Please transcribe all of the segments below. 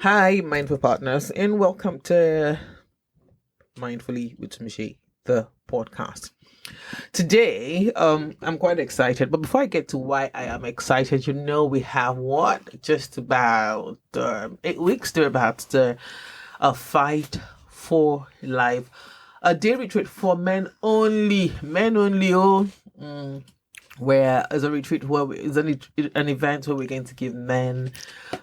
Hi, mindful partners, and welcome to Mindfully with Michelle, the podcast. Today, I'm quite excited, but before I get to why I am excited, we have just about 8 weeks to about a fight for life, a day retreat for men only, Oh. Where is a retreat where is an event where we're going to give men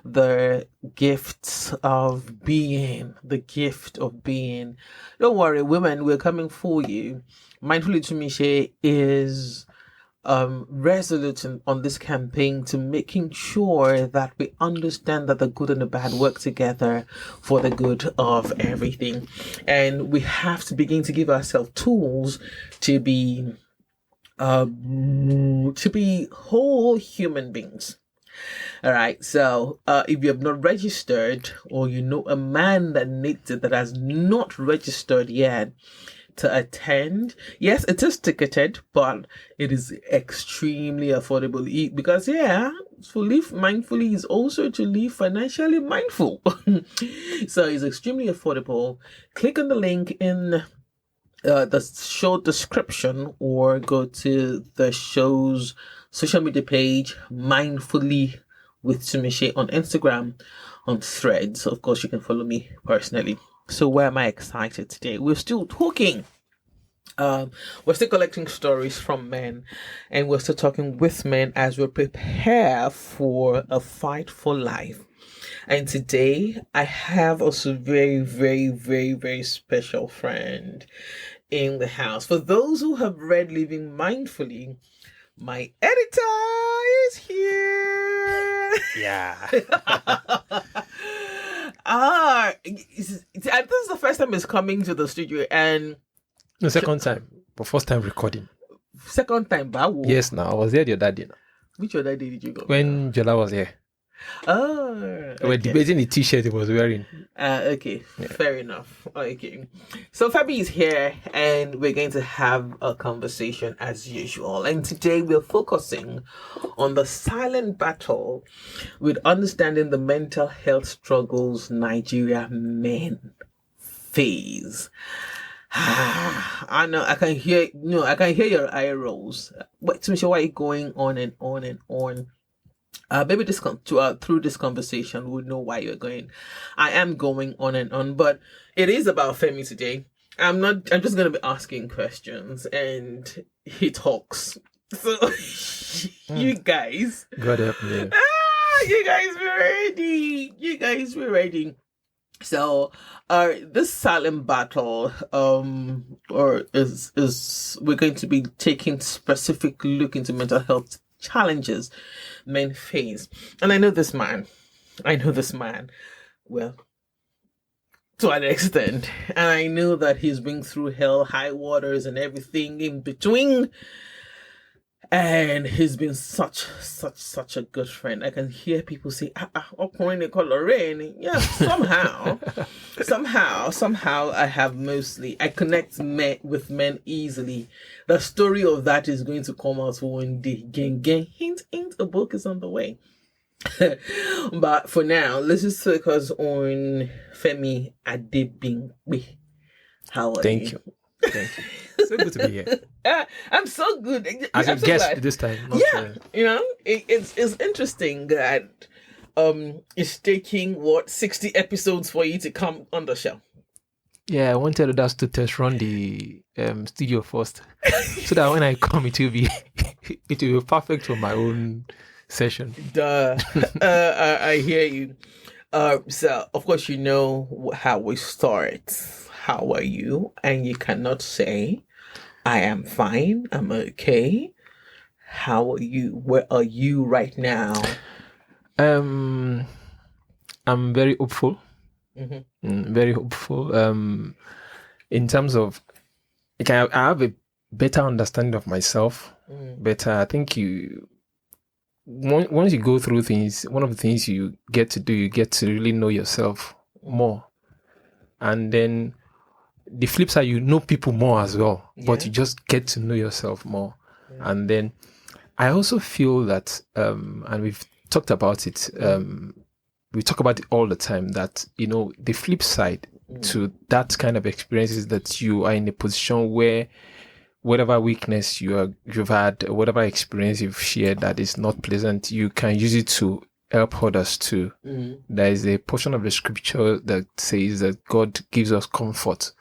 the gifts of being, the gift of being. Don't worry, women, we're coming for you. Mindfully Tumishe is resolute on this campaign to making sure that we understand that the good and the bad work together for the good of everything, and we have to begin to give ourselves tools to be whole human beings. All right. So, if you have not registered, or you know a man that needs it that has not registered yet to attend, yes, it is ticketed, but it is extremely affordable. Because to live mindfully is also to live financially mindful. So it's extremely affordable. Click on the link in the show description, or go to the show's social media page, Mindfully with Tumishe, on Instagram, on Threads. Of course, you can follow me personally. So why am I excited today? We're still talking. We're still collecting stories from men, and we're still talking with men as we prepare for a fight for life. And today I have also very, very, very, very special friend in the house. For those who have read Living Mindfully, my editor is here. Yeah. This is the first time it's coming to the studio, and No, second time, but first time recording. second time, Bawo. Yes, now I was there the other day. Now. Which other day did you go? When Jola was here. Oh, We were debating the t-shirt he was wearing. Okay, fair enough. Okay, so Femi is here, and we're going to have a conversation as usual. And today we're focusing on the silent battle with understanding the mental health struggles Nigerian men face. I know I can hear your eye rolls. But to me, why are you going on and on and on? Maybe through this conversation, we'll know why you're going. I am going on and on, but it is about Femi today. I'm just going to be asking questions, and he talks. So, you guys. God help me. You guys be ready. So, this silent battle, is we're going to be taking specific look into mental health challenges men face. And I know this man well, to an extent, and I know that he's been through hell, high waters, and everything in between. And he's been such a good friend. I can hear people say, Lorraine. Yeah, somehow I connect with men easily. The story of that is going to come out one day. Hint, a book is on the way. But for now, let's just focus on Femi Adebimpe. How are Thank you. So good to be here. I'm so good. As a guest this time. It's interesting that it's taking 60 episodes for you to come on the show. Yeah, I wanted us to test run the studio first, so that when I come, it will be perfect for my own session. I hear you. So of course you know how we start. How are you? And you cannot say, I am fine, I'm okay. How are you? Where are you right now? I'm very hopeful. Mm-hmm. Very hopeful. In terms of, I have a better understanding of myself. Better, I think once you go through things, one of the things you get to do, you get to really know yourself more. And then the flip side, you know people more as well, but you just get to know yourself more. And then I also feel that, and we've talked about it, we talk about it all the time, that, the flip side to that kind of experience is that you are in a position where whatever weakness you've had, whatever experience you've shared that is not pleasant, you can use it to help others too. There is a portion of the scripture that says that God gives us comfort,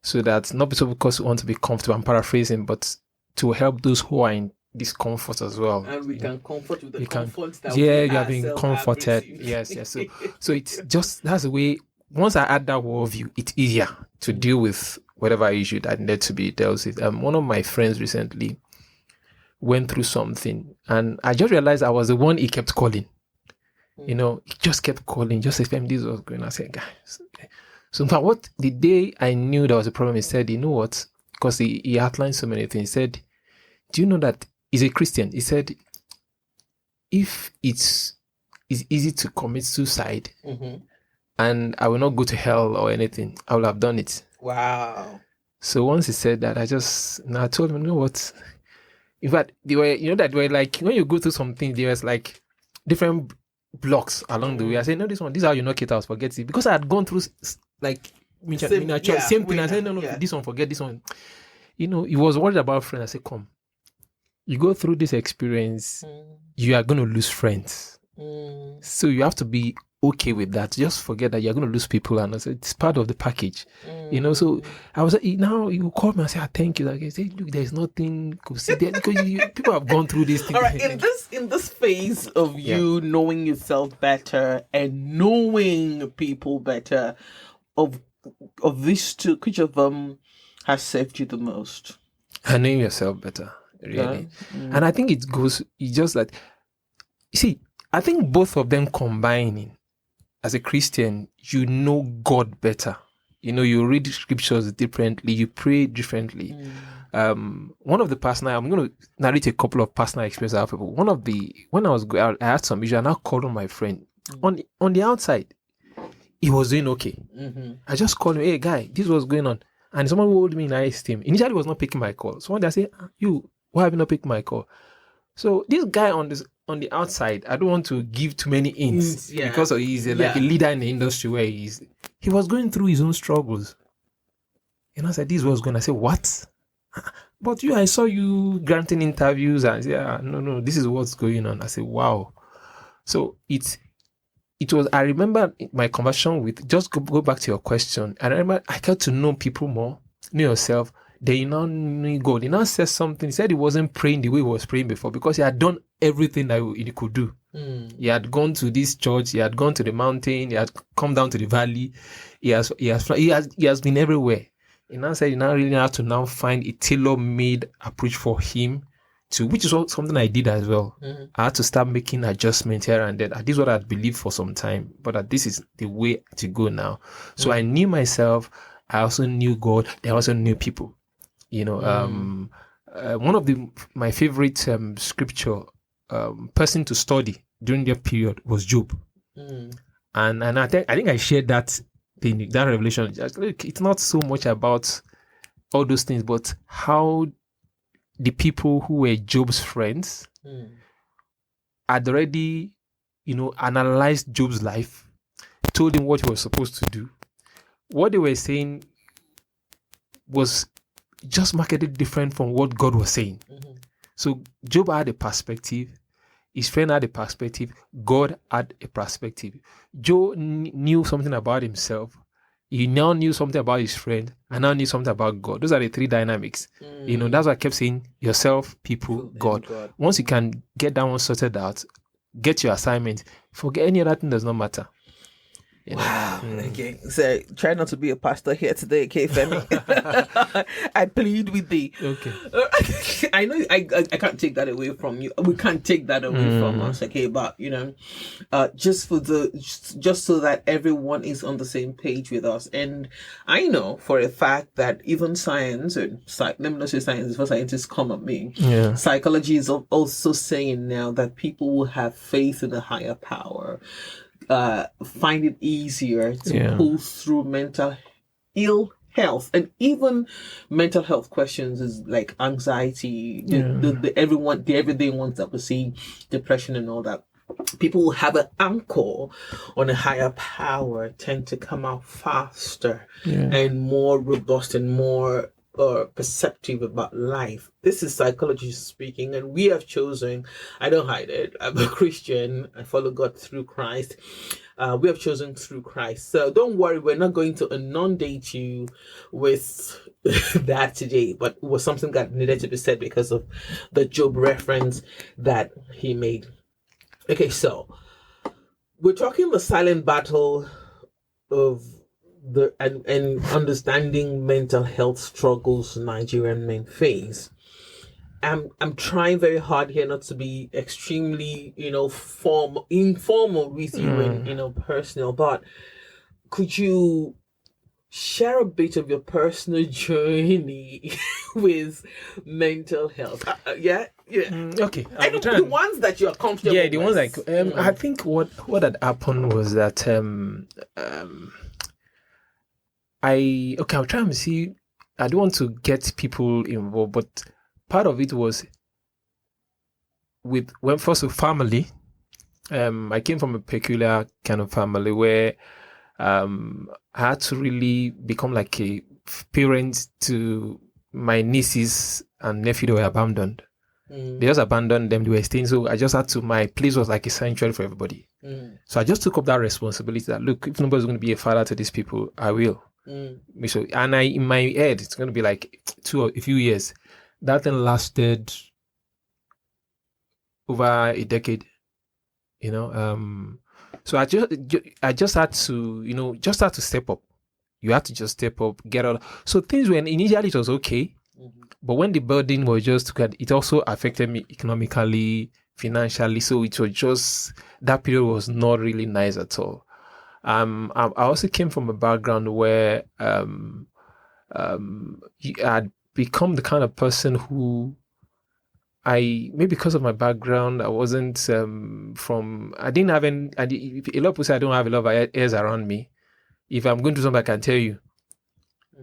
so that not because we want to be comfortable, I'm paraphrasing, but to help those who are in discomfort as well. And we can comfort with the comfort that you are being comforted. Yes. So it's just, that's the way. Once I add that worldview, it's easier to deal with whatever issue that needed to be dealt with. One of my friends recently went through something, and I just realized I was the one he kept calling. He just kept calling, just saying, this was going on. I said, guys. So in fact, the day I knew there was a problem, he said, you know what? Because he outlined so many things. He said, do you know that he's a Christian? He said, if it's easy to commit suicide, and I will not go to hell or anything, I will have done it. Wow. So once he said that, I told him, you know what? In fact, they were like, when you go through something, there was like different blocks along the way. I said, no, this is how you knock it out, forget it. Because I had gone through like same thing. I said, no, this one, forget this one. He was worried about friends. I said, come, you go through this experience, you are going to lose friends. So you have to be okay with that. Just forget that you're going to lose people, and I said it's part of the package. So I was now you call me and say, thank you. Like I say, look, there's nothing to see there, because people have gone through this thing. All right, in this phase of you knowing yourself better and knowing people better, of these two, which of them has saved you the most? And knowing yourself better, really. And I think it's just that, you see, I think both of them combining. As a Christian, you know God better. You read scriptures differently, you pray differently. One of the personal, I'm going to narrate a couple of personal experiences I have. When I had some issue, and I called on my friend. On the outside, he was doing okay. I just called him, hey guy, this was going on. And someone told me in I esteem. Initially, he was not picking my call. So one day I said, why have you not picked my call? So this guy on the outside, I don't want to give too many hints because he's like a leader in the industry where he was going through his own struggles. And I said, this was going. I said, what? But I saw you granting interviews, and I said, no, this is what's going on. I said, wow. So it was, I remember my conversation with, just go back to your question. I remember I got to know people more, know yourself. Then you now knew God. He now said something. He said he wasn't praying the way he was praying before, because he had done everything that he could do. He had gone to this church. He had gone to the mountain. He had come down to the valley. He has been everywhere. He now said he now really have to now find a tailor-made approach for him which is something I did as well. I had to start making adjustments here and there. This is what I'd believed for some time, but this is the way to go now. So I knew myself. I also knew God. I also knew people. One of my favorite scripture person to study during that period was Job, and I think I shared that thing, that revelation. Look, it's not so much about all those things, but how the people who were Job's friends had already, analyzed Job's life, told him what he was supposed to do. What they were saying was just markedly different from what God was saying. So Job had a perspective, his friend had a perspective, God had a perspective. Job knew something about himself, he now knew something about his friend, and now knew something about God. Those are the three dynamics. That's why I kept saying yourself, people, God. Once you can get that one sorted out, get your assignment, forget any other thing, does not matter. Wow. Okay. So try not to be a pastor here today, okay, Femi? I plead with thee. Okay. I know I can't take that away from you. We can't take that away from us, okay? But just so that everyone is on the same page with us. And I know for a fact that even science, let me not say science before scientists come at me. Yeah. Psychology is also saying now that people will have faith in a higher power. Find it easier to pull through mental ill health, and even mental health questions is like anxiety, the everyday ones that we see, depression and all that. people who have an anchor on a higher power tend to come out faster and more robust and more perceptive about life. This is psychology speaking, and we have chosen, I don't hide it, I'm a Christian, I follow God through Christ. We have chosen through Christ. So don't worry, we're not going to inundate you with that today, but it was something that needed to be said because of the Job reference that he made. Okay, so we're talking the silent battle of the and understanding mental health struggles Nigerian men face. I'm trying very hard here not to be extremely, informal with you and personal, but could you share a bit of your personal journey with mental health? Yeah. Okay. The ones that you are comfortable with. Yeah, the ones like I think what had happened was that I'll try and see. I don't want to get people involved, but part of it was first with family. I came from a peculiar kind of family where I had to really become like a parent to my nieces and nephew that were abandoned. They just abandoned them, they were staying. So I just had to, my place was like a sanctuary for everybody. So I just took up that responsibility that, look, if nobody's going to be a father to these people, I will. So, and in my head, it's going to be like a few years. That thing lasted over a decade, So I just had to, just had to step up. You had to just step up, get out. So things when initially it was okay, but when the burden was just, it also affected me economically, financially. So it was just, that period was not really nice at all. I also came from a background where I had become the kind of person who maybe because of my background, I wasn't a lot of people say I don't have a lot of ears around me. If I'm going to something, I can tell you.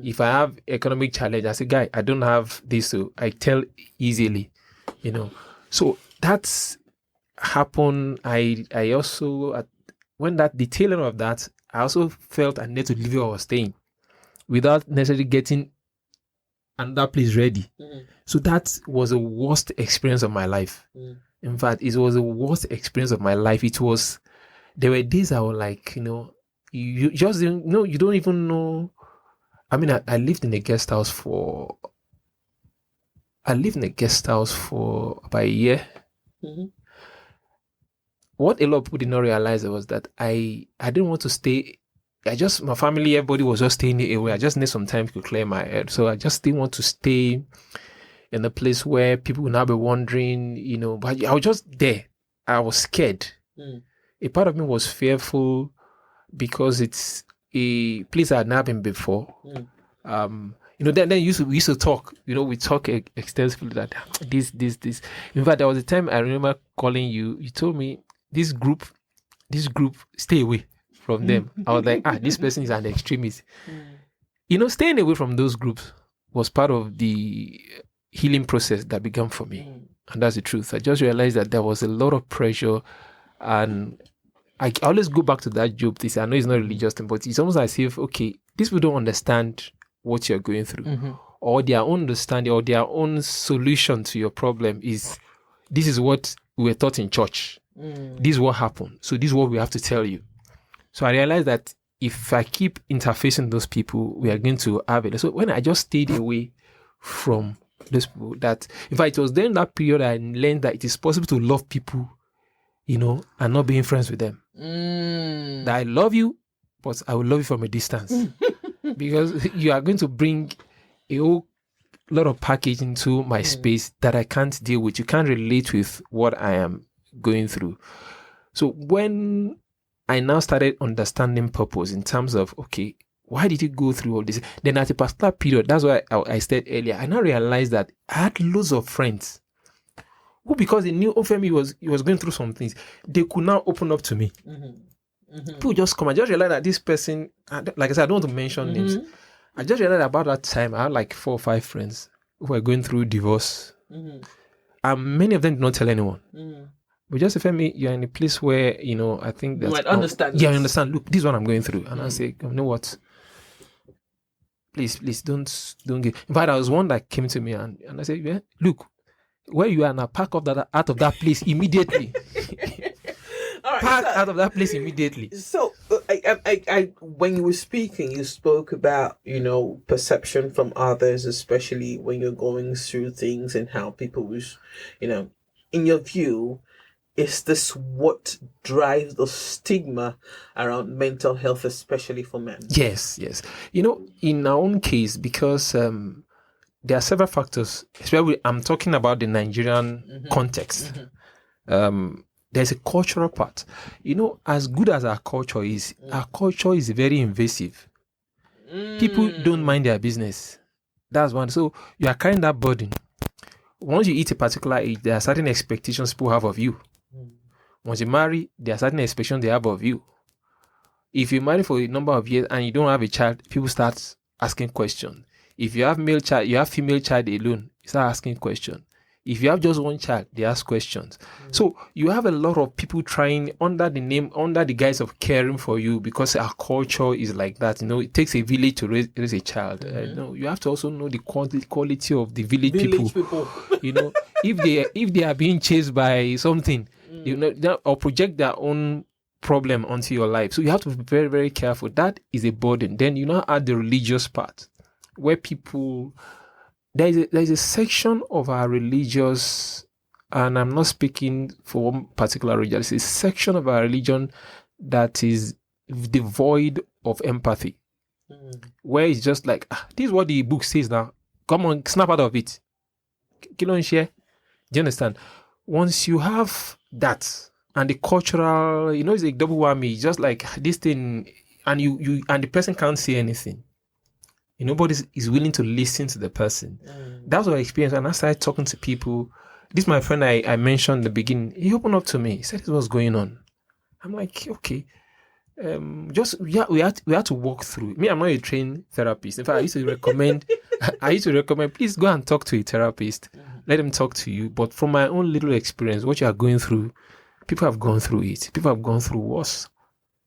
If I have economic challenge, I say, guy, I don't have this, so I tell easily, So that's happened. I also, when that detailing of that, I also felt I needed to leave where I was staying without necessarily getting another place ready. So that was the worst experience of my life. In fact, it was the worst experience of my life. There were days I was like, you just didn't know, you don't even know. I mean, I lived in a guest house for about a year. What a lot of people did not realize was that I didn't want to stay. My family, everybody was just staying away. I just need some time to clear my head. So I just didn't want to stay in a place where people would now be wondering, but I was just there. I was scared. A part of me was fearful because it's a place I had not been before. Then we used to talk, we talk extensively that this. In fact, there was a time I remember calling you. You told me this group, stay away from them. I was like, this person is an extremist. Staying away from those groups was part of the healing process that began for me. And that's the truth. I just realized that there was a lot of pressure, and I always go back to that Job. I know it's not religious, but it's almost as if, okay, these people don't understand what you're going through, or their own understanding or their own solution to your problem is, this is what we were taught in church. This is what happened. So this is what we have to tell you. So I realized that if I keep interfacing those people, we are going to have it. So when I just stayed away from those people, that in fact it was during that period I learned that it is possible to love people, and not being friends with them. That I love you, but I will love you from a distance. Because you are going to bring a whole lot of package into my space that I can't deal with. You can't relate with what I am going through. So when I now started understanding purpose in terms of, okay, why did you go through all this? Then at a particular period, that's why I said earlier, I now realized that I had loads of friends who, because they knew Femi was going through some things, they could now open up to me. People just come. I just realized that this person, like I said, I don't want to mention names. I just realized about that time I had like 4 or 5 friends who were going through divorce. And many of them did not tell anyone. But just if you're in a place where, I think that... You might understand. Yeah, I understand. Look, this is what I'm going through. And I say, you know what? Please, don't get... In fact, there was one that came to me and I said, yeah, look, where you are now, pack up out of that place immediately. All right, Pack out of that place immediately. So, I when you were speaking, you spoke about, perception from others, especially when you're going through things and how people wish, in your view, is this what drives the stigma around mental health, especially for men? Yes. In our own case, because there are several factors, especially I'm talking about the Nigerian context. There's a cultural part. As good as our culture is very invasive. People don't mind their business. That's one. So you are carrying that burden. Once you hit a particular age, there are certain expectations people have of you. Once you marry, there are certain expectations they have of you. If you marry for a number of years and you don't have a child, people start asking questions. If you have male child, you have female child alone, you start asking questions. If you have just one child, they ask questions. So you have a lot of people trying under the guise of caring for you, because our culture is like that. It takes a village to raise a child. You have to also know the quality of the village people. If they are being chased by something, or project their own problem onto your life. So you have to be very, very careful. That is a burden. Then you now add the religious part, where people... There is a section of our religious, and I'm not speaking for one particular religion, it's a section of our religion that is devoid of empathy, where it's just like, this is what the book says now. Come on, snap out of it. Kill and share. Do you understand? Once you have that, and the cultural, it's a double whammy. It's just like this thing, and you and the person can't say anything. Nobody is willing to listen to the person. That was our experience. And I started talking to people. This my friend I mentioned in the beginning. He opened up to me. He said, "What's going on?" I'm like, okay. We had to walk through. Me, I'm not a trained therapist. In fact, I used to recommend, please go and talk to a therapist. Let them talk to you. But from my own little experience, what you are going through, people have gone through it. People have gone through worse,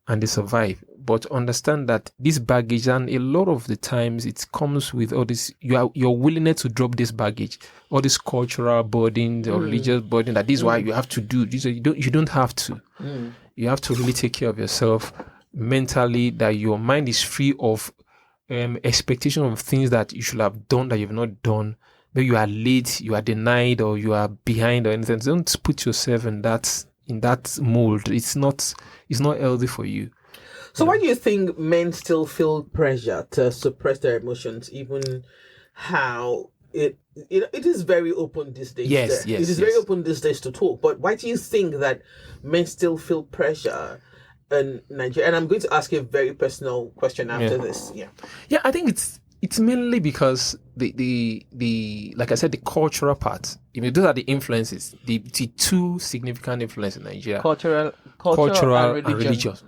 and they survive. But understand that this baggage, and a lot of the times it comes with all this, your willingness to drop this baggage, all this cultural burden or religious burden, that this is why you have to do this. You don't have to. You have to really take care of yourself mentally, that your mind is free of expectation of things that you should have done that you've not done. Maybe you are late, you are denied, or you are behind or anything. Don't put yourself in that mold. It's not healthy for you. So why do you think men still feel pressure to suppress their emotions, even how it is very open these days? Yes. It is very open these days to talk. But why do you think that men still feel pressure in Nigeria? And I'm going to ask you a very personal question after this. Yeah, I think it's mainly because the like I said, the cultural part. Those are the influences. The two significant influences in Nigeria: cultural and religious.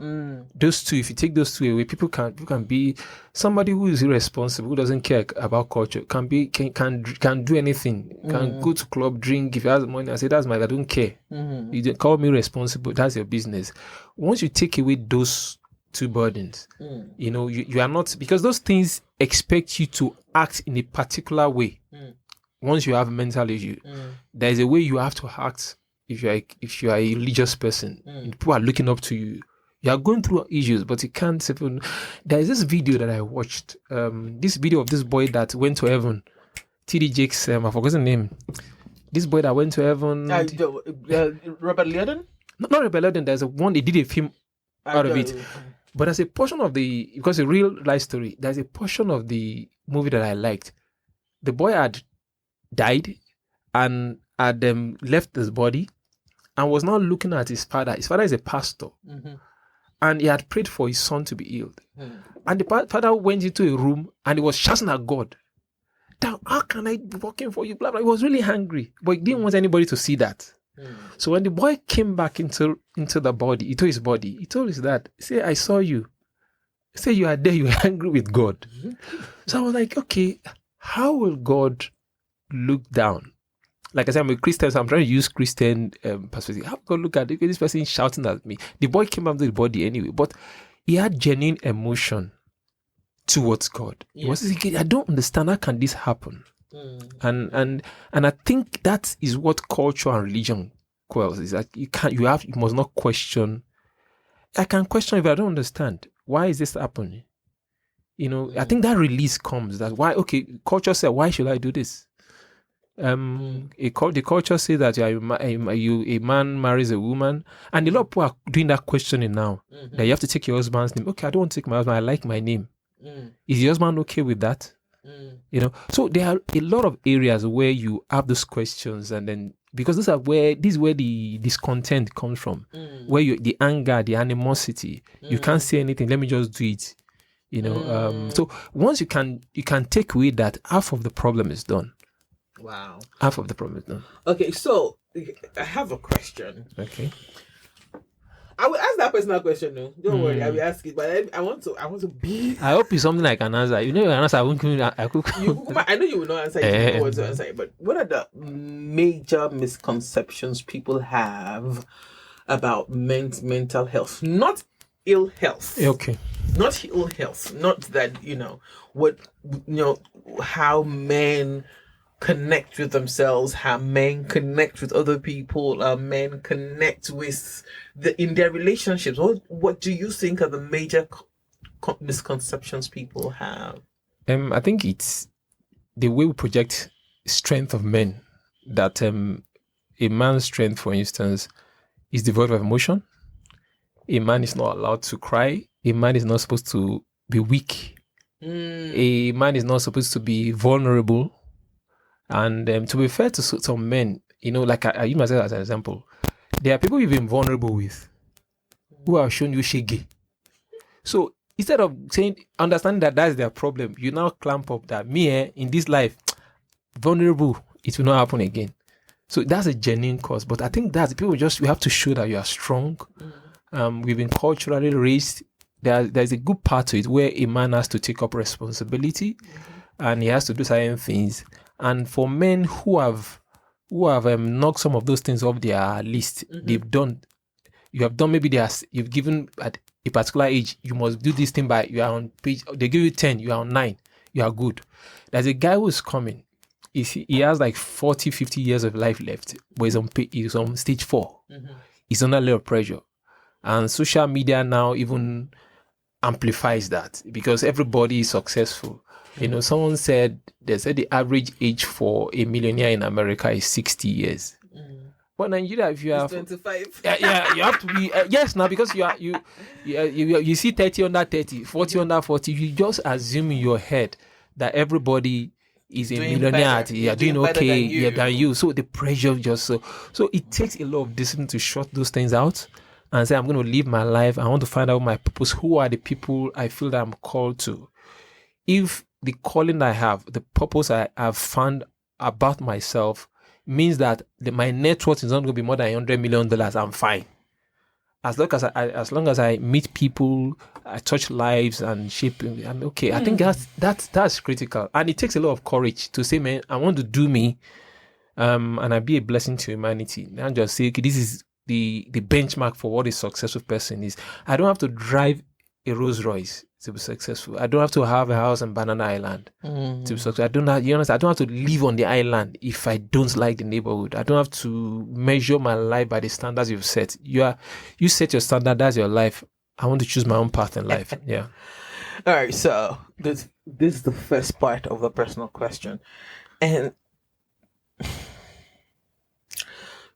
Those two, if you take those two away, people can be somebody who is irresponsible, who doesn't care about culture, can do anything, can go to club, drink. If he has money, I say I don't care. You don't call me responsible. That's your business. Once you take away those two burdens, you are not, because those things expect you to act in a particular way. Once you have a mental issue, there is a way you have to act. If you are a religious person, people are looking up to you. You are going through issues, but you can't even. There is this video that I watched. This video of this boy that went to heaven. TD Jakes, I forgot the name. This boy that went to heaven. Robert Liardon? Not Robert Liardon. There's one, they did a film out of it. But there's a portion of because a real life story, there's a portion of the movie that I liked. The boy had died and had left his body and was now looking at his father. His father is a pastor. And he had prayed for his son to be healed. And the father went into a room and he was shouting at God. How can I be working for you? Blah, blah. He was really angry, but he didn't want anybody to see that. So when the boy came back into the body, he told his dad, say, I saw you. Say you are there, you are angry with God. So I was like, okay, how will God look down like I said, I'm a Christian, so I'm trying to use Christian perspective. How go look at this person shouting at me? The boy came up to the body anyway, but he had genuine emotion towards God. He was thinking, I don't understand, how can this happen? And I think that is what culture and religion quells, is that you must not question. I can question if I don't understand. Why is this happening? I think that release comes. That why? Okay, culture said, why should I do this? The culture says that a man marries a woman, and a lot of people are doing that questioning now. That you have to take your husband's name. Okay, I don't want to take my husband. I like my name. Is your husband okay with that? So there are a lot of areas where you have those questions, and then because this is where the discontent comes from, where the anger, the animosity, you can't say anything. Let me just do it. So once you can take away that, half of the problem is done. Wow. Half of the problem is done. Okay, so I have a question. Okay. I will ask that personal question. No, don't worry. I will ask it, but I want to be. I hope it's something like an answer. You know, an answer. I know you will not answer it. You know what to answer it. But what are the major misconceptions people have about mental health? Not ill health. Okay. Not ill health. Not that how men connect with themselves, how men connect with other people, how men connect with in their relationships. What do you think are the major misconceptions people have? I think it's the way we project strength of men. That a man's strength, for instance, is devoid of emotion. A man is not allowed to cry. A man is not supposed to be weak. A man is not supposed to be vulnerable. And to be fair to some men, like I use myself as an example, there are people you've been vulnerable with who have shown you shaggy. So instead of understanding that that's their problem, you now clamp up that in this life, vulnerable, it will not happen again. So that's a genuine cause. But I think that's people we have to show that you are strong. We've been culturally raised. There's a good part to it where a man has to take up responsibility and he has to do certain things. And for men who have knocked some of those things off their list, you have done, maybe you've given at a particular age, you must do this thing by, you are on page, they give you 10, you are on 9, you are good. There's a guy who's coming. He has like 40, 50 years of life left, but he's on stage 4. He's under a lot of pressure. And social media now even amplifies that because everybody is successful. Someone said the average age for a millionaire in America is 60 years. But Nigeria, if you have 25, you have to be yes now, because you see 30 under 30, 40 under 40, you just assume in your head that everybody is a millionaire. You're doing okay than you. So the pressure just so it takes a lot of discipline to shut those things out and say, I'm going to live my life. I want to find out my purpose. Who are the people I feel that I'm called to? If the calling I have, the purpose I have found about myself means that my net worth is not going to be more than $100 million, I'm fine. As long as I meet people, I touch lives and shape, I'm okay. I think that's critical, and it takes a lot of courage to say, man, I want to do me, and I be a blessing to humanity. And just say, okay, this is the benchmark for what a successful person is. I don't have to drive a Rolls Royce to be successful. I don't have to have a house on Banana Island to be successful. I don't have to live on the island if I don't like the neighborhood. I don't have to measure my life by the standards you've set. You set your standard, that's your life. I want to choose my own path in life. Yeah. All right. So this is the first part of the personal question. And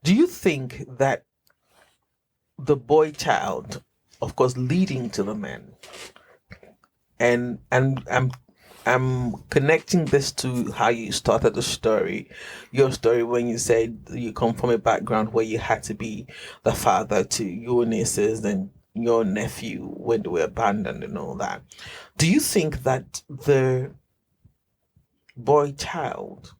do you think that the boy child, of course, leading to the man, and I'm connecting this to how you started your story when you said you come from a background where you had to be the father to your nieces and your nephew when they were abandoned and all that. Do you think that the boy child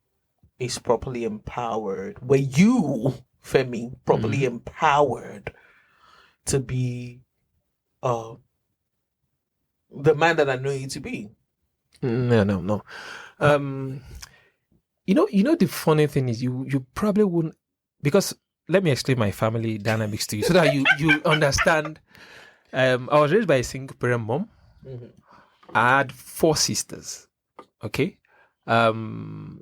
is properly empowered? Were you, Femi, properly empowered to be the man that I know you to be? No. The funny thing is you probably wouldn't, because let me explain my family dynamics to you so that you understand. I was raised by a single parent mom. Mm-hmm. I had 4 sisters. Okay. From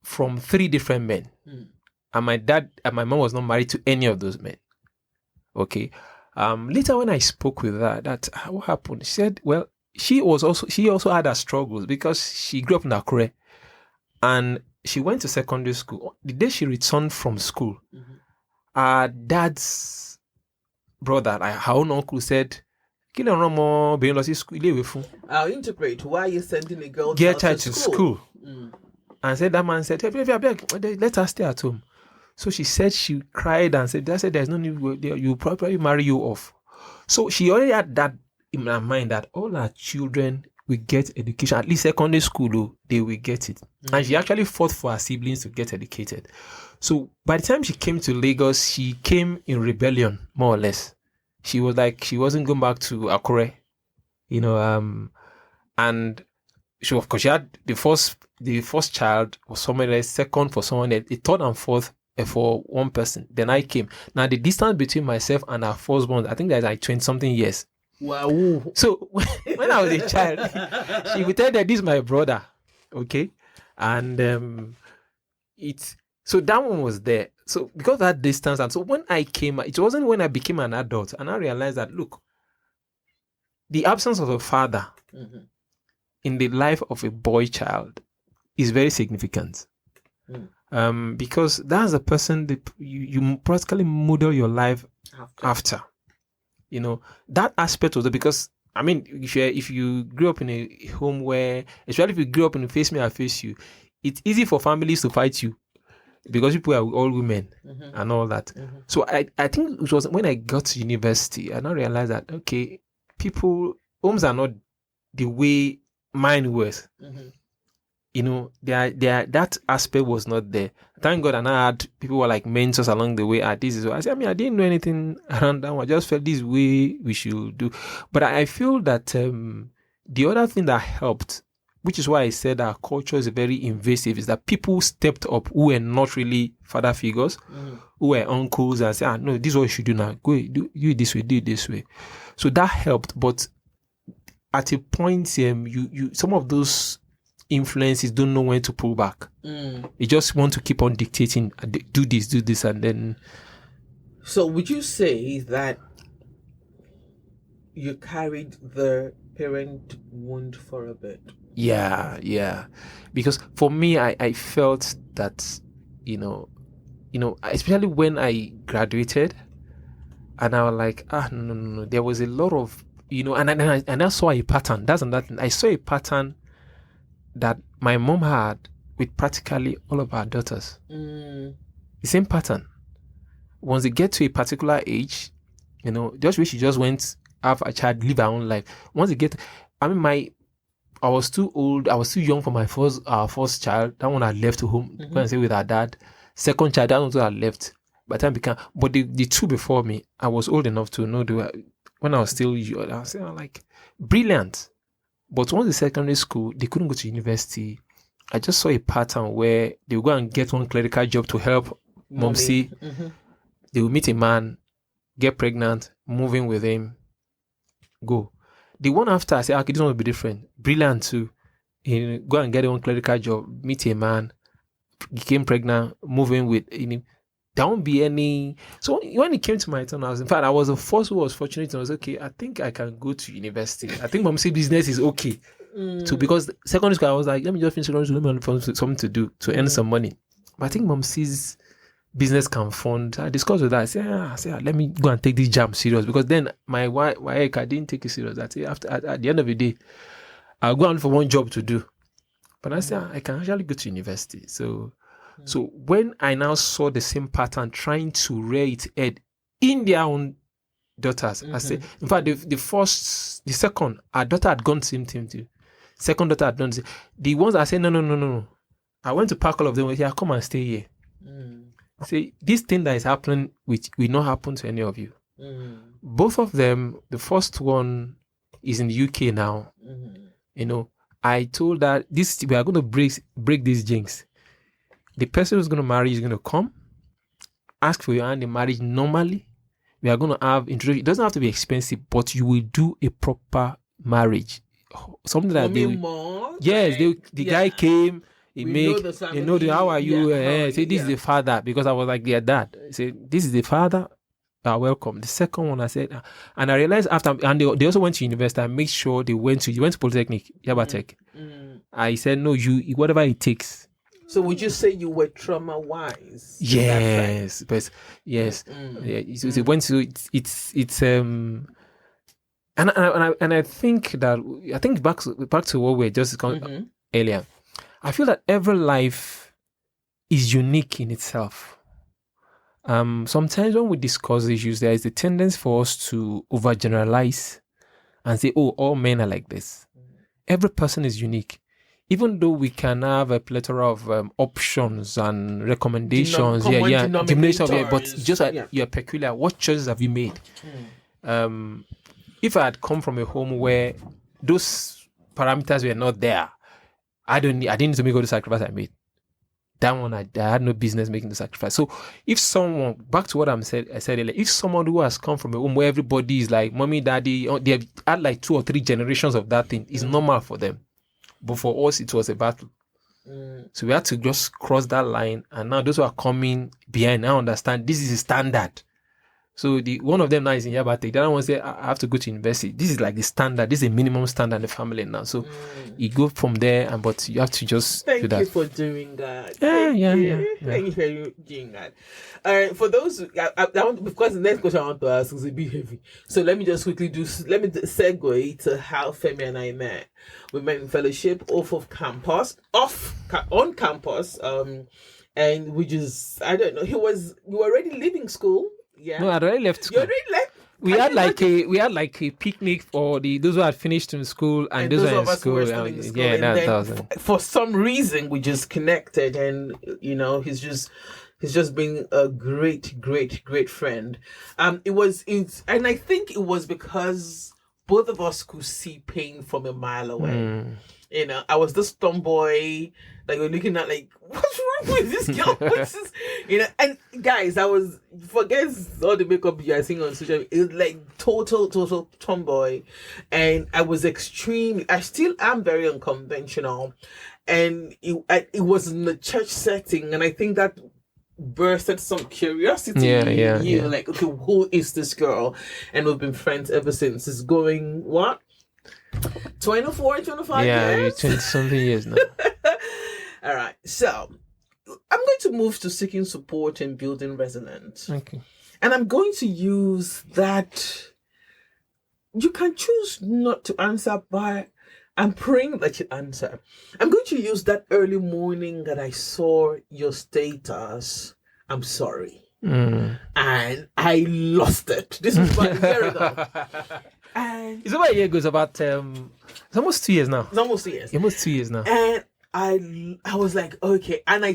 3 different men. Mm. And my dad and my mom was not married to any of those men. Okay. Later when I spoke with her, what happened? She said, well, she also had her struggles because she grew up in Akure and she went to secondary school. The day she returned from school, Mm-hmm. her dad's brother, like her own uncle, said, I'll interpret. Why are you sending a girl to school? Mm. And said that man said, hey, let her stay at home. So she said she cried and said, there's no need, you probably marry you off. So she already had that in her mind that all her children will get education, at least secondary school, though, they will get it. Mm-hmm. And she actually fought for her siblings to get educated. So by the time she came to Lagos, she came in rebellion, more or less. She was like, she wasn't going back to Akure, and she, of course, she had the first child was somewhere else, second for someone else, the third and fourth for one person. Then I came. Now the distance between myself and our firstborn, I think there's like 20-something years. Wow. So when I was a child, she would tell that this is my brother. Okay. And so that one was there. So because of that distance, and so when I came, it wasn't when I became an adult, and I realized that, look, the absence of a father mm-hmm. in the life of a boy child is very significant. Mm. Because that's the person that you practically model your life after. That aspect of it, because I mean, if you grew up in a home where, especially if you grew up in a face me, I face you, it's easy for families to fight you because people are all women mm-hmm. and all that. Mm-hmm. So I think it was when I got to university, I now realized that, okay, homes are not the way mine was. Mm-hmm. That aspect was not there. Thank God, and I had people who were like mentors along the way. This is what I said. I mean, I didn't know anything around that one. I just felt this way we should do. But I feel that the other thing that helped, which is why I said our culture is very invasive, is that people stepped up who were not really father figures, who were uncles, and said, no, this is what you should do now. Go do it this way, do it this way. So that helped. But at a point, you some of those influences don't know when to pull back. You just want to keep on dictating, do this, and then. So would you say that you carried the parent wound for a bit? Yeah. Because for me, I felt that, especially when I graduated, and I was like, no. There was a lot of, and I saw a pattern. That's another thing. I saw a pattern that my mom had with practically all of her daughters. The same pattern. Once they get to a particular age, just wish she just went have a child, live her own life. Once they get, I was too old. I was too young for our first child. That one I left to home. Go and stay with her dad. Second child, that one I left. By the time but the two before me, I was old enough to know when I was still young. I was like, brilliant. But once the secondary school, they couldn't go to university. I just saw a pattern where they would go and get one clerical job to help mom see. Mm-hmm. They would meet a man, get pregnant, move in with him, go. The one after, I said, okay, this one will be different. Brilliant too. Go and get one clerical job, meet a man, became pregnant, move in with him. There won't be any. So when it came to my turn, I was the first who was fortunate. I was okay. I think I can go to university. I think mom's business is okay. So because secondary school, I was like, let me just finish secondary school. Let me find something to do to earn some money. But I think mom's business can fund. I discussed with her. I said, let me go and take this jam serious, because then my wife, I didn't take it serious. I said, at the end of the day, I'll go out for one job to do. But I said, I can actually go to university. So when I now saw the same pattern trying to rear its head in their own daughters, I said, in fact, the second, our daughter had gone the same thing too. Second daughter had done the same. The ones that said, no. I went to pack all of them. I said, come and stay here. Say, this thing that is happening will not happen to any of you. Both of them, the first one is in the UK now. I told her, we are going to break this jinx. the person who's going to marry is going to come, ask for your hand in marriage normally. We are going to have introduction. It doesn't have to be expensive, but you will do a proper marriage. Something that the guy came, how are you? Say this is the father, because I was like their dad. Say this is the father. Welcome. The second one I said, and I realized after, and they also went to university. I made sure you went to Polytechnic, Yabatech. I said no, you whatever it takes. So would you say you were trauma-wise? Yes, but yes, So it went to it's and I think back to what we were just earlier. I feel that every life is unique in itself. Sometimes when we discuss issues, there is a tendency for us to overgeneralize and say, "Oh, all men are like this." Every person is unique. Even though we can have a plethora of options and recommendations, but just like you're peculiar. What choices have you made? If I had come from a home where those parameters were not there, I didn't need to make all the sacrifice I made. That one, I had no business making the sacrifice. So if someone, back to what I said earlier, if someone who has come from a home where everybody is like mommy, daddy, they have had like 2 or 3 generations of that thing, it's normal for them. But for us, it was a battle. So we had to just cross that line. And now those who are coming behind now understand this is a standard. So one of them now is in Yabatech. The other one say, I have to go to university. This is like the standard. This is a minimum standard in the family now. So you go from there, but you have to just do that. Thank you for doing that. Yeah. Thank you for doing that. All right, for those, because the next question I want to ask is a bit heavy. So let me just quickly segue to how Femi and I met. We met in fellowship on campus, and we just, I don't know, you were already leaving school. Yeah. No, I already left school. You already left? We had like a picnic for those who had finished in school and those who were in school. Yeah, that was for some reason we just connected, and he's just been a great friend. And I think it was because both of us could see pain from a mile away. I was this tomboy that you're looking at like, what's wrong with this girl? What's this? And guys, forget all the makeup you are seeing on social media. It was like total tomboy. And I still am very unconventional. And it was in the church setting. And I think that bursted some curiosity in you. Like, okay, who is this girl? And we've been friends ever since. It's going, what? 24, 25 years? Yeah, 20-something years now. All right. So, I'm going to move to seeking support and building resilience. Okay. And I'm going to use that. You can choose not to answer, but I'm praying that you answer. I'm going to use that early morning that I saw your status. I'm sorry. And I lost it. This was about a year ago. And it's about a year ago. It's about it's almost 2 years now. It's almost 2 years. Almost 2 years now. And I was like, okay, and I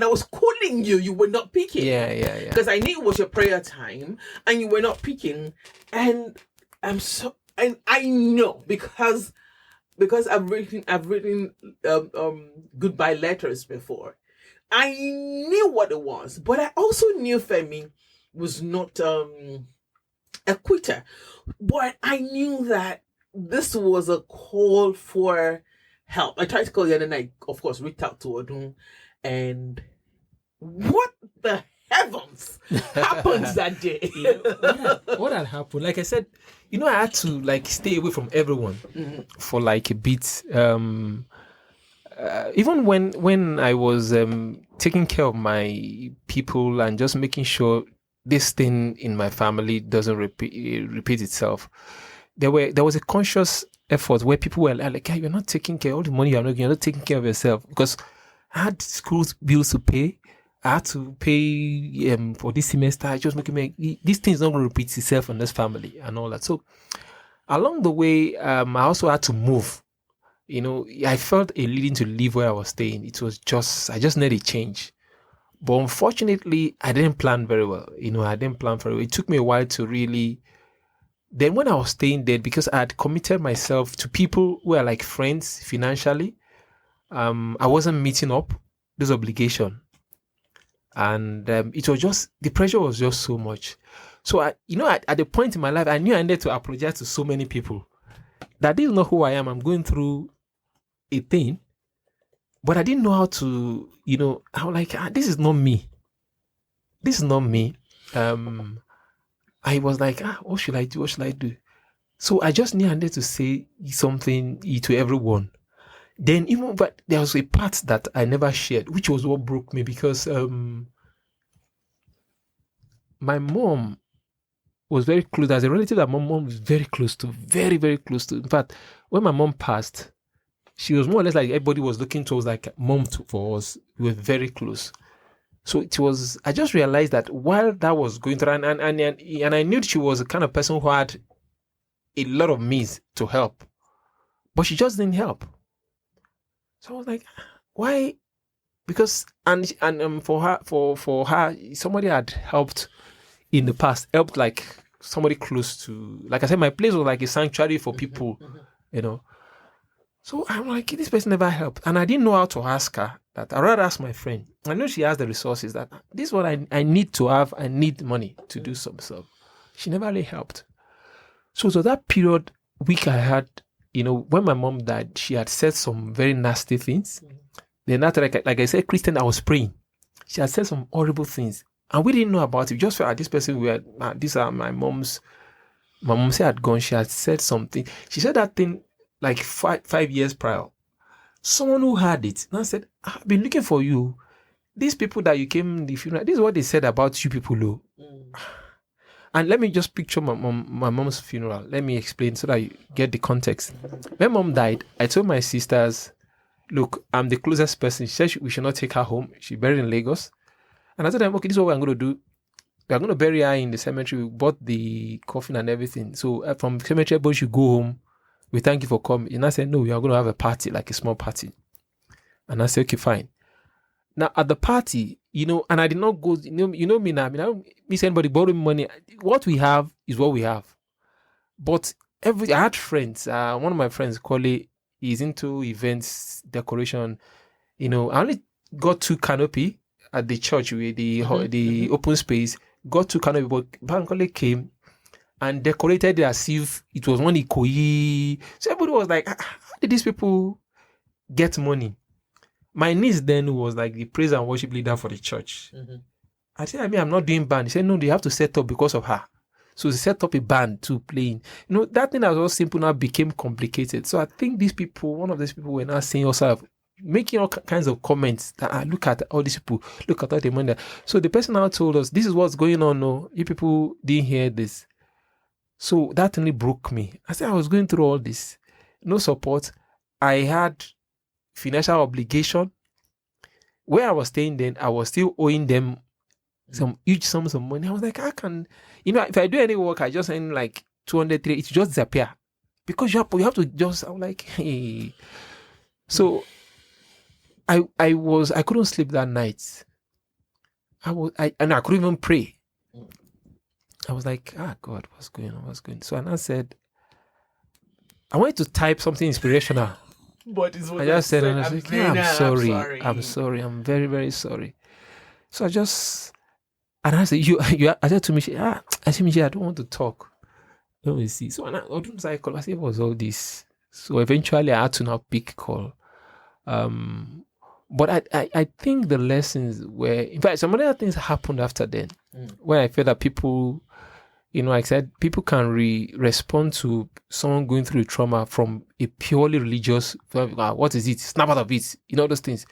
was calling you. You were not picking. Yeah. Because I knew it was your prayer time, and you were not picking. And I know because I've written goodbye letters before. I knew what it was, but I also knew Femi was not a quitter. But I knew that this was a call for help. I tried to call you, and then I, of course, reached out to Odun. And what the heavens happened that day? What had happened? Like I said, I had to stay away from everyone for a bit. Even when I was taking care of my people and just making sure this thing in my family doesn't repeat itself, there was a conscious effort where people were like, hey, you're not taking care of all the money you're not taking care of yourself, because I had school bills to pay. I had to pay for this semester. I just making this thing is not going to repeat itself in this family and all that. So along the way, I also had to move. I felt a leading to leave where I was staying. It was I just needed a change. But unfortunately, I didn't plan very well. It took me a while to really. Then when I was staying there, because I had committed myself to people who are like friends financially, I wasn't meeting up those obligations. And it was just, the pressure was just so much. So at the point in my life, I knew I needed to apologize to so many people that this is not who I am. I'm going through a thing, but I didn't know how to, I was like, this is not me. This is not me. I was like, what should I do? What should I do? So I just knew I needed to say something to everyone. Then but there was a part that I never shared, which was what broke me, because my mom was very close. As a relative that my mom was very close to, very, very close to. In fact, when my mom passed, she was more or less like everybody was looking towards like mom for us. We were very close. So it was, I just realized that while that was going through, and I knew she was the kind of person who had a lot of means to help, but she just didn't help. So I was like, why? Because for her, somebody had helped in the past, helped like somebody close to, like I said, my place was like a sanctuary for people, So I'm like, this person never helped, and I didn't know how to ask her. That I'd rather ask my friend. I know she has the resources. That this is what I need to have. I need money to do some stuff. She never really helped. So that period, week I had, when my mom died, she had said some very nasty things. Then after, like I said, Christian, I was praying. She had said some horrible things, and we didn't know about it. We just felt like this person, these are my mom's. My mom said had gone. She had said something. She said that thing like 5 years prior. Someone who had it now said, I've been looking for you. These people that you came in the funeral, this is what they said about you people, though. And let me just picture my mom's funeral. Let me explain so that you get the context. When mom died, I told my sisters, look, I'm the closest person. She said we should not take her home. She's buried in Lagos. And I told them, okay, this is what we're going to do. We're going to bury her in the cemetery. We bought the coffin and everything. So from the cemetery, everybody should go home. We thank you for coming. And I said, no, we are going to have a party, like a small party. And I said, okay, fine. Now, at the party, and I did not go, you know me now. I don't miss anybody borrowing money. What we have is what we have. But I had friends. One of my friends, Kole, he's into events, decoration. I only got 2 canopy at the church with the open space. Got 2 canopy, but Bankole came and decorated it as if it was one Ikoyi. So everybody was like, how did these people get money? My niece then was like the praise and worship leader for the church. I said, I'm not doing band. He said, no, they have to set up because of her. So they set up a band to playing. That thing that was simple now became complicated. So I think one of these people were now saying yourself, making all kinds of comments that look at all these people, look at all the money. So the person now told us, this is what's going on. No, you people didn't hear this. So that really broke me. I said, I was going through all this. No support. I had financial obligation. Where I was staying then, I was still owing them some huge sums of money. I was like, I can, if I do any work, I just earn like 200, 300, it just disappear. Because you have to just, I'm like, hey. So I couldn't sleep that night. I couldn't even pray. I was like, God, what's going on? So I said, I wanted to type something inspirational. But it's what I just said, I'm sorry. I'm very, very sorry. So I said, I said to Michelle, I said, Michelle, I don't want to talk. Let me see. So I said, it was all this. So eventually I had to now pick call. But I think the lessons were, in fact, some other things happened after then, where I felt that people, like I said, people can respond to someone going through trauma from a purely religious, what is it? Snap out of it, those things.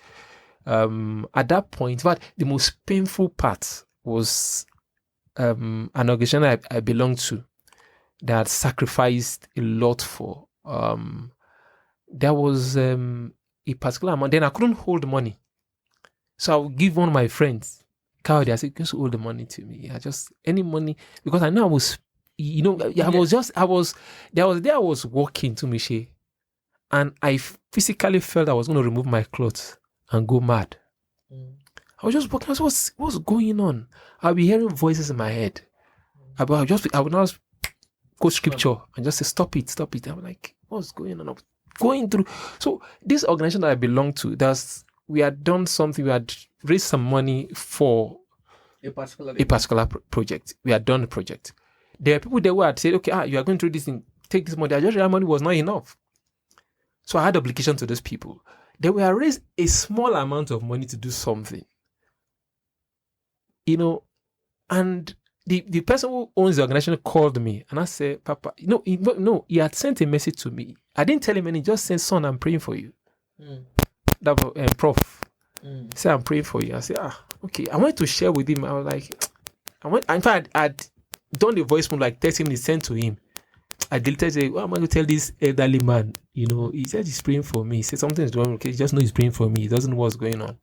At that point, in fact, the most painful part was an organization I belonged to that sacrificed a lot for. There was a particular amount. Then I couldn't hold money. So I would give one of my friends, I said, just hold the money to me. Any money, because I know I was, I was walking to Michelle, and I physically felt I was going to remove my clothes and go mad. I was just walking. I was, what's going on? I'll be hearing voices in my head. I would not quote scripture and just say, stop it. I'm like, what's going on? I'm going through. So this organization that I belong to, that's we had done something. We had raised some money for A particular a particular project. We had done the project. There are people there who had said, okay, you are going through this thing, take this money. I just realized money was not enough. So I had obligation to those people. They were raised a small amount of money to do something. And the person who owns the organization called me and I said, Papa, he had sent a message to me. I didn't tell him anything, just said, son, I'm praying for you. That was Prof. Say, I'm praying for you. I said, okay. I went to share with him. I was like, in fact, I'd done the voice note like 30 minutes sent to him. I deleted it. What am I going to tell this elderly man? He said he's praying for me. He said something's wrong. Okay, he just know he's praying for me. He doesn't know what's going on.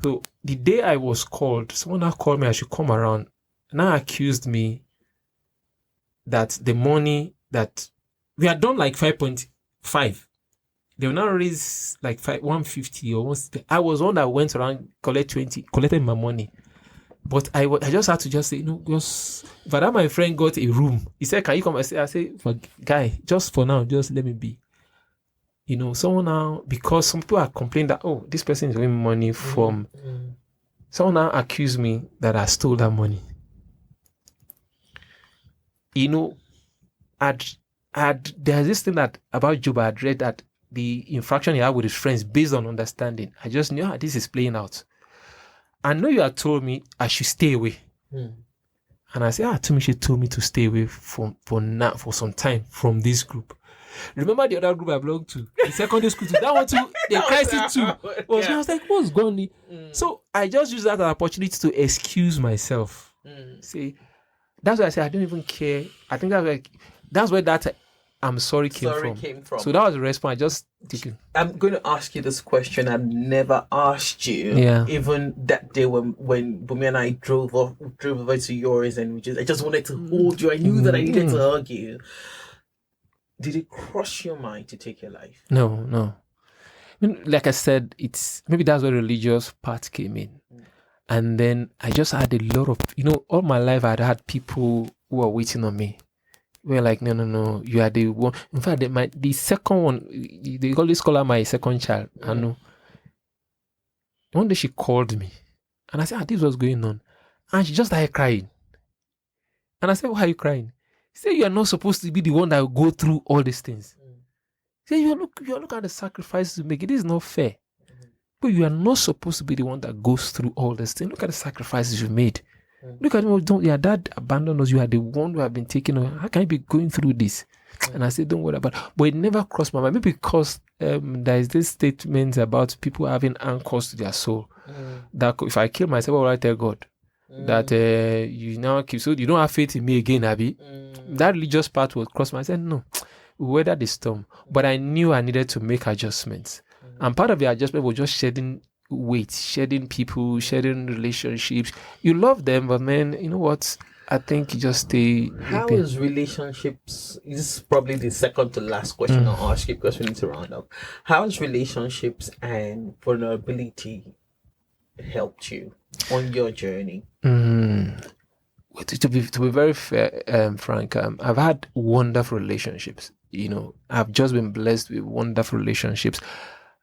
So the day I was called, someone now called me I should come around. Now accused me that the money that we had done like 5.5. They will now raise like 150 or 160. I was one that went around, collected my money. But I just had to just say, but that my friend got a room. He said, can you come? I said, guy, just for now, just let me be. Someone now, because some people are complaining that, this person is winning money from, someone now accused me that I stole that money. There's this thing that about Job I had read that the infraction he had with his friends based on understanding. I just knew how this is playing out. I know you had told me I should stay away. And I said, Tumishi told me to stay away for some time from this group. Remember the other group I belonged to? The secondary school too. That one too, the crisis too. I was like, what's going on? So I just used that as an opportunity to excuse myself. See, that's why I said I don't even care. I think that's where that I'm sorry came from. So that was the response. I just taken. I'm going to ask you this question I've never asked you. Even that day when Bumi and I drove over to yours, and I just wanted to hold you. I knew that I needed to hug you. Did it cross your mind to take your life? No. Like I said, it's maybe that's where the religious part came in. And then I just had a lot of, all my life I'd had people who were waiting on me. We're like, no, you are the one. In fact, the second one, they always call her my second child. I know. One day she called me and I said, this was going on. And she just started crying. And I said, why are you crying? She said, you are not supposed to be the one that will go through all these things. She said, you look at the sacrifices you make. It is not fair. But you are not supposed to be the one that goes through all these things. Look at the sacrifices you made. Look at your dad abandoned us. You are the one who have been taken on. How can you be going through this? And I said, don't worry about it. But it never crossed my mind. Maybe because there is this statement about people having anchors to their soul. That if I kill myself, what will I tell God? That you now keep, so you don't have faith in me again, Abby. That religious part would cross my mind. I said, no, we weathered the storm. But I knew I needed to make adjustments. And part of the adjustment was just shedding weight, shedding people, shedding relationships. You love them, but man, you know what? I think you just stay. How is relationships? This is probably the second to last question I'll ask you because we need to round up. How has relationships and vulnerability helped you on your journey? To be very fair, frank, I've had wonderful relationships. I've just been blessed with wonderful relationships.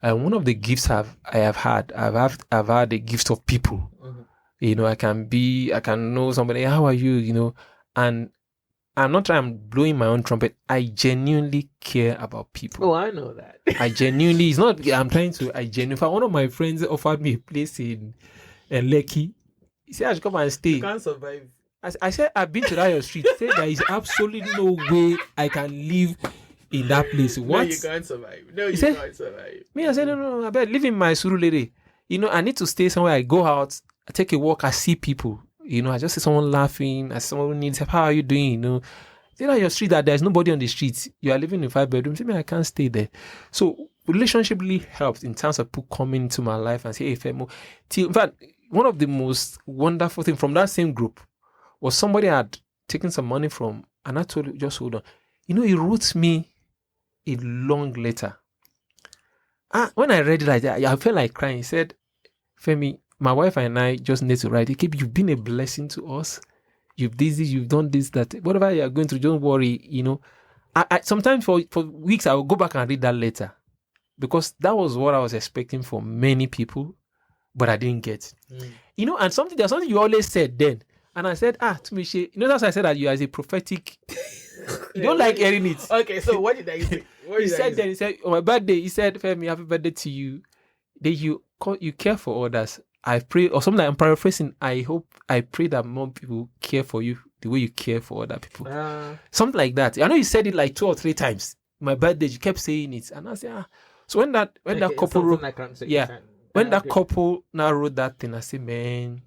And one of the gifts I've had the gift of people. I can know somebody, how are you, and I'm not trying, I'm blowing my own trumpet. I genuinely care about people. Oh, I know that. I genuinely, in fact, one of my friends offered me a place in Lekki. He said I should come and stay. You can't survive. I said, I've been to that your street. He said there is absolutely no way I can live in that place. What? No, you can't survive. Can't survive. Me, I said, no, I better live in my Surulere. I need to stay somewhere. I go out, I take a walk, I see people. I just see someone laughing, I see someone who needs help. How are you doing? See that your street that there's nobody on the streets. You are living in 5 bedrooms. I mean, I can't stay there. So relationship really helped in terms of people coming into my life and say, hey, Femo. In fact, one of the most wonderful things from that same group was somebody had taken some money from, and I told him, just hold on. He wrote me a long letter. When I read it like that, I felt like crying. He said, Femi, my wife and I just need to write. You've been a blessing to us. You've this, you've done this, that. Whatever you are going through, don't worry. I sometimes for weeks I will go back and read that letter because that was what I was expecting for many people, but I didn't get. You know, and there's something you always said then. And I said, Tumishe, you know, that's why I said that you as a prophetic, you don't like hearing it. Okay, so what did I say? He said, on my birthday, he said, Femi, happy birthday to you. Then you care for others. I pray, or something like I'm paraphrasing, I pray that more people care for you the way you care for other people. Something like that. I know you said it like 2 or 3 times. My birthday, you kept saying it. And I said, So when that couple wrote, when that couple now wrote that thing, I said, man,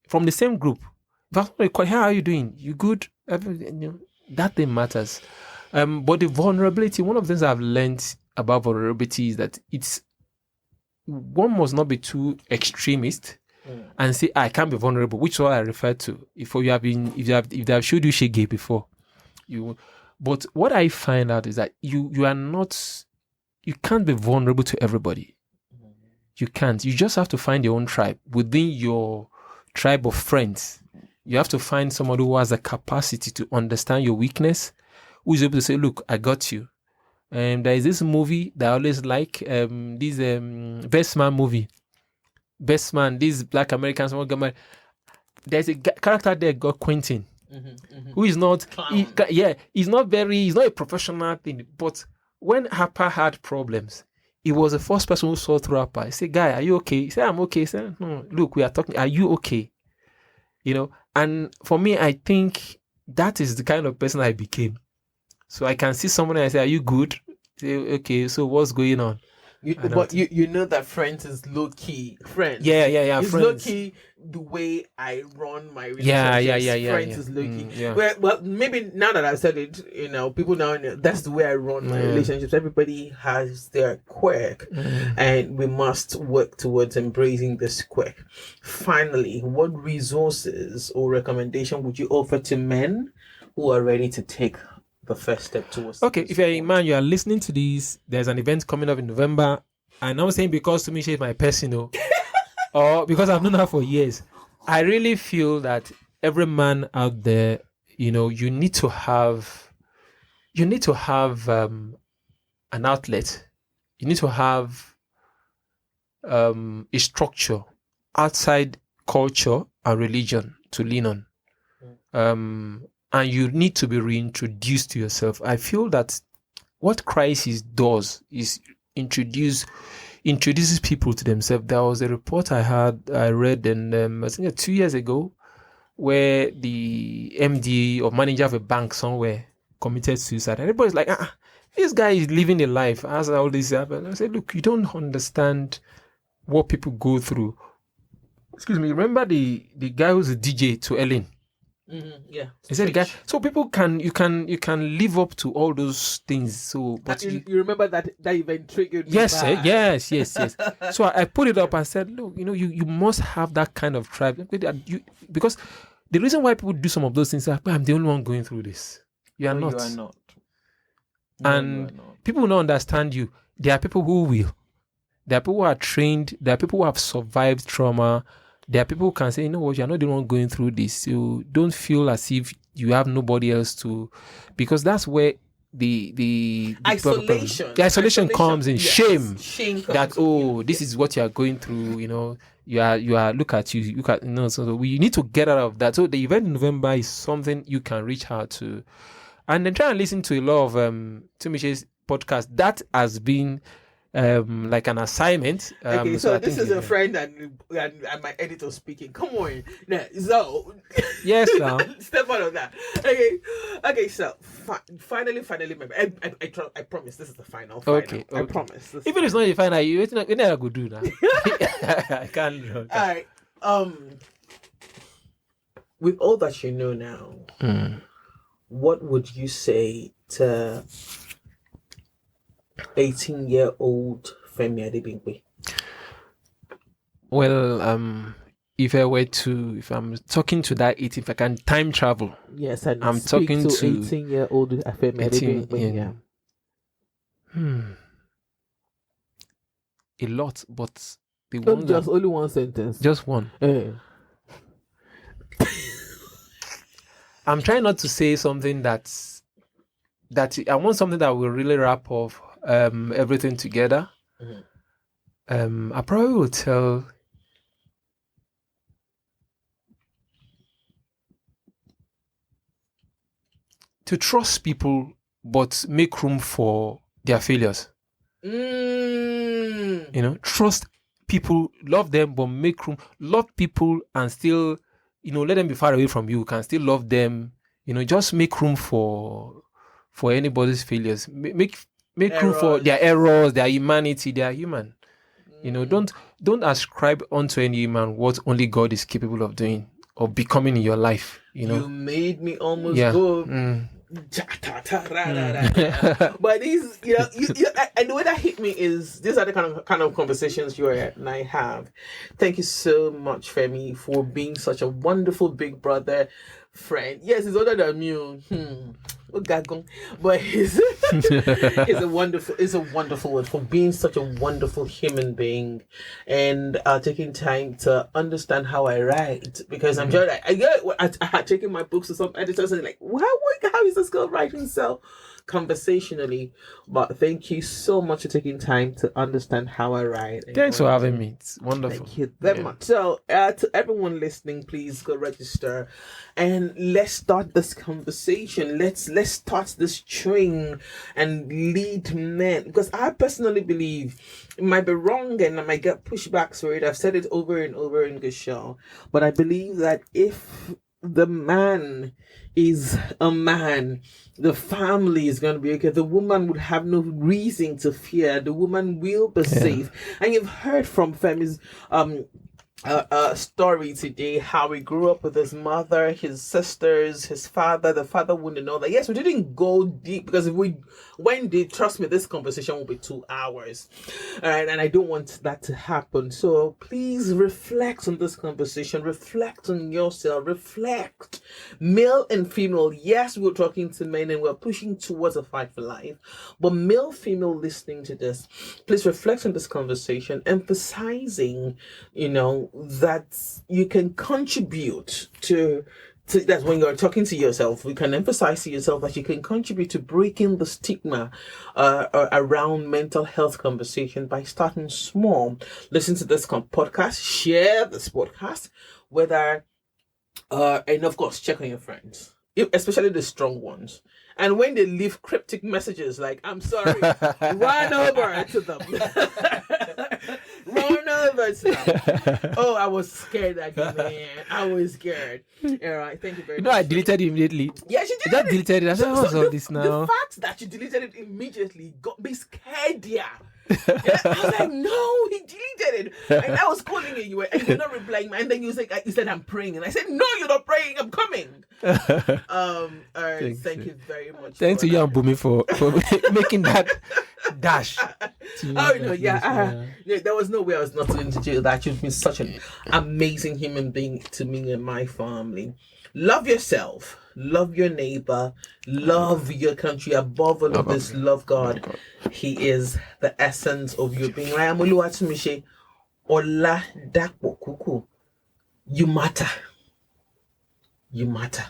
from the same group, how are you doing? You good? Everything, you know, that thing matters. But the vulnerability, one of the things I've learned about vulnerability is that one must not be too extremist and say, I can't be vulnerable, which is what I refer to. If they have showed you shege before, but what I find out is that you can't be vulnerable to everybody. You can't. You just have to find your own tribe. Within your tribe of friends, you have to find somebody who has the capacity to understand your weakness, who is able to say, look, I got you. There is this movie that I always like, this Best Man movie. Best Man, this Black American, there's a character there called Quentin, who is not, he's not a professional thing, but when Harper had problems, he was the first person who saw through Harper. He said, guy, are you okay? He said, I'm okay. He said, no, look, we are talking, are you okay? You know, and for me, I think that is the kind of person I became. So I can see someone and I say, are you good? Say, okay, so what's going on? You know that Friends is low-key. Friends. Yeah. It's Friends. low-key the way I run my relationships. Yeah. Friends is low-key. Well, maybe now that I've said it, you know, people now know that's the way I run my relationships. Everybody has their quirk, and we must work towards embracing this quirk. Finally, what resources or recommendation would you offer to men who are ready to take the first step towards? Okay, if you're a man, you are listening to this, there's an event coming up in November, and I'm saying because to me she's my personal, or because I've known her for years. I really feel that every man out there, you know, you need to have an outlet. You need to have a structure outside culture and religion to lean on. And you need to be reintroduced to yourself. I feel that what crisis does is introduces people to themselves. There was a report I read in I think 2 years ago, where the MD or manager of a bank somewhere committed suicide. Everybody's like, this guy is living a life as all this happened. I said, look, you don't understand what people go through. Excuse me. Remember the guy who's a DJ to Ellen? Yeah. Is that the guy? So people you can live up to all those things. So, but you remember that event triggered me. Yes, yes. So I put it up and said, look, you know, you must have that kind of tribe, because the reason why people do some of those things is I'm the only one going through this. You are not. You are not. And people will not understand you. There are people who will. There are people who are trained. There are people who have survived trauma. There are people who can say, you know what, you're not the one going through this. So don't feel as if you have nobody else to, because that's where the isolation comes in. Shame comes that, this is what you are going through. You know, you are look at, so we need to get out of that. So the event in November is something you can reach out to, and then try and listen to a lot of Tumishe's podcast. That has been like an assignment. Okay, so this is a friend and my editor speaking. Come on, now, so yes, now step out of that. Okay. So finally, I promise this is the final. Okay. I promise. Even if it's not the final, you never go do that. I can't. All right. With all that you know now, what would you say to 18-year-old Femi Adebimpe? Well, if I'm talking to that 18, if I can time travel, yes, and I'm talking to 18-year-old Femi Adebimpe. A lot, but only one sentence. Just one. I'm trying not to say something that I want something that will really wrap up everything together. I probably would tell to trust people, but make room for their failures. Trust people, love them, but make room. Love people and still, let them be far away from you. You can still love them. Just make room for anybody's failures. Make room for their errors, their humanity. They are human. Don't ascribe unto any human what only God is capable of doing or becoming in your life. You made me almost go. But these, and the way that hit me is these are the kind of conversations you and I have. Thank you so much, Femi, for being such a wonderful big brother friend. Yes, he's older than you. But he's a wonderful one for being such a wonderful human being and taking time to understand how I write, because I'm just I had taken my books to some editors and like, how is this girl writing so conversationally? But thank you so much for taking time to understand how I write. Thanks for having me. It's wonderful. Thank you very much. So to everyone listening, please go register and let's start this conversation. Let's start this train and lead men, because I personally believe, it might be wrong and I might get pushbacks for it. I've said it over and over in the show, but I believe that if the man is a man, the family is going to be okay. The woman would have no reason to fear. The woman will be safe. And you've heard from Femi's story today, how he grew up with his mother, his sisters, his father. The father wouldn't know that. Yes, we didn't go deep, because if we went deep, trust me, this conversation will be 2 hours. All right, and I don't want that to happen. So please reflect on this conversation. Reflect on yourself. Reflect. Male and female. Yes, we're talking to men and we're pushing towards a fight for life. But male, female listening to this, please reflect on this conversation, emphasizing, that you can contribute to that. When you're talking to yourself, we can emphasize to yourself that you can contribute to breaking the stigma around mental health conversation by starting small. Listen to this podcast, share this podcast, and of course, check on your friends, especially the strong ones. And when they leave cryptic messages like, I'm sorry, run over to them. Run over to them. Oh, I was scared that man. I was scared. All right, thank you very much. I deleted it immediately. Yeah, she deleted that deleted it. I said, what's all this now? The fact that you deleted it immediately got me scared, I was like, no, he deleted it. And I was calling you and you're not replying. And then you said, I'm praying. And I said, no, you're not praying. I'm coming. All right, thank you very much. Thanks to you and Bumi for making that dash. Oh, no, there was no way I was not going to do that. You've been such an amazing human being to me and my family. Love yourself. Love your neighbor. Love your country. Above all of this, love God. He is the essence of your being. I am Oluwatumise Oladapo Kuku. You matter. You matter.